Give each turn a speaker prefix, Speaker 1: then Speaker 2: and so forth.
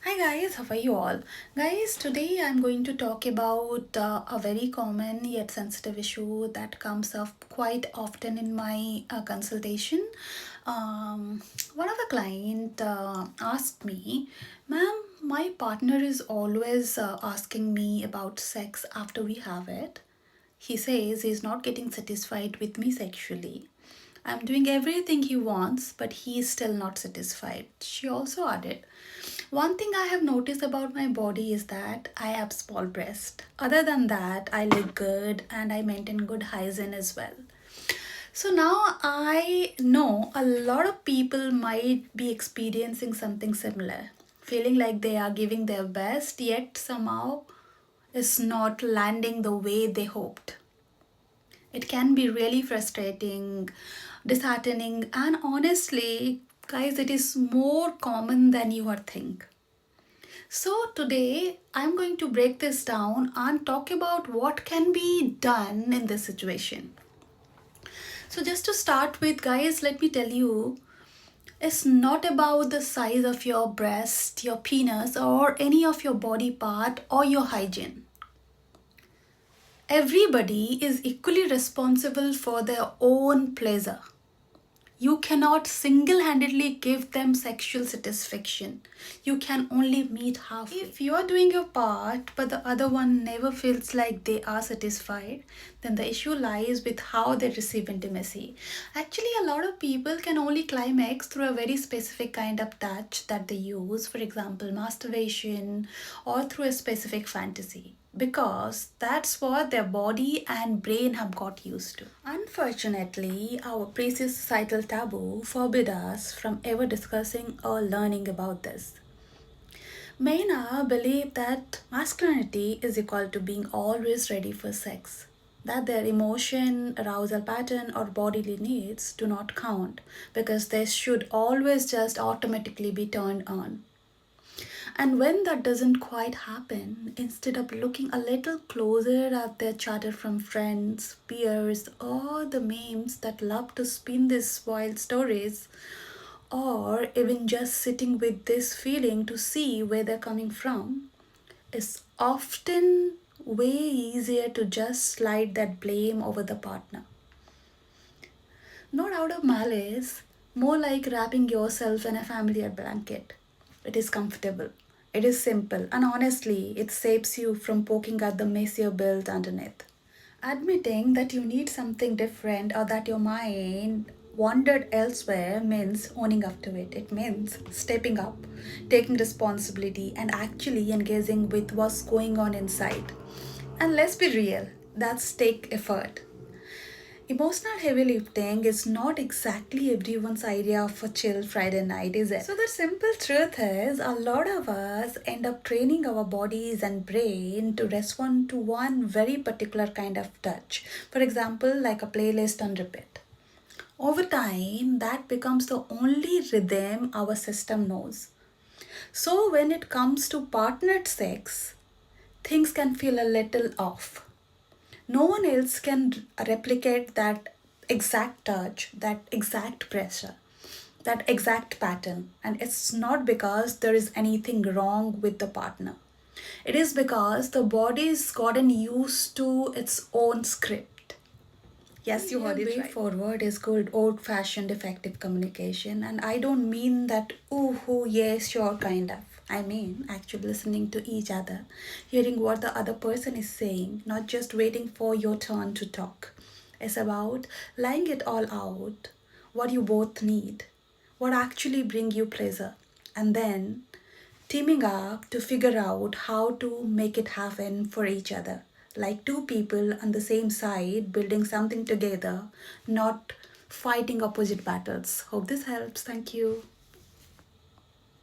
Speaker 1: Hi guys, how are you all? Guys, today I'm going to talk about a very common yet sensitive issue that comes up quite often in my consultation. One of the client asked me, "Ma'am, my partner is always asking me about sex after we have it. He says he's not getting satisfied with me sexually. I'm doing everything he wants, but he is still not satisfied." She also added, "One thing I have noticed about my body is that I have small breasts. Other than that, I look good and I maintain good hygiene as well." So now I know a lot of people might be experiencing something similar, feeling like they are giving their best, yet somehow is not landing the way they hoped. It can be really frustrating, disheartening, and honestly, guys, it is more common than you would think. So, today I'm going to break this down and talk about what can be done in this situation. So, just to start with, guys, let me tell you, it's not about the size of your breast, your penis, or any of your body part or your hygiene. Everybody is equally responsible for their own pleasure. You cannot single handedly give them sexual satisfaction. You can only meet halfway. If you are doing your part but the other one never feels like they are satisfied, then the issue lies with how they receive intimacy. Actually, a lot of people can only climax through a very specific kind of touch that they use, for example, masturbation, or through a specific fantasy, because that's what their body and brain have got used to. Unfortunately, our precious societal taboo forbid us from ever discussing or learning about this. Men now believe that masculinity is equal to being always ready for sex, that their emotion, arousal pattern, or bodily needs do not count because they should always just automatically be turned on. And when that doesn't quite happen, instead of looking a little closer at their chatter from friends, peers, or the memes that love to spin these wild stories, or even just sitting with this feeling to see where they're coming from, is often way easier to just slide that blame over the partner. Not out of malice, more like wrapping yourself in a familiar blanket. It is comfortable, it is simple, and honestly, it saves you from poking at the mess you built underneath. Admitting that you need something different or that your mind wandered elsewhere means owning up to it. It means stepping up, taking responsibility, and actually engaging with what's going on inside. And let's be real, that's take effort. Emotional heavy lifting is not exactly everyone's idea of a chill Friday night, is it? So, the simple truth is, a lot of us end up training our bodies and brain to respond to one very particular kind of touch. For example, like a playlist on repeat. Over time, that becomes the only rhythm our system knows. So, when it comes to partnered sex, things can feel a little off. No one else can replicate that exact touch, that exact pressure, that exact pattern. And it's not because there is anything wrong with the partner. It is because the body's gotten used to its own script. Yes, you heard it right. Way forward is called old fashioned effective communication. And I don't mean that, ooh, yes, sure, kind of. I mean, actually listening to each other, hearing what the other person is saying, not just waiting for your turn to talk. It's about laying it all out, what you both need, what actually bring you pleasure, and then teaming up to figure out how to make it happen for each other. Like two people on the same side building something together, not fighting opposite battles. Hope this helps. Thank you.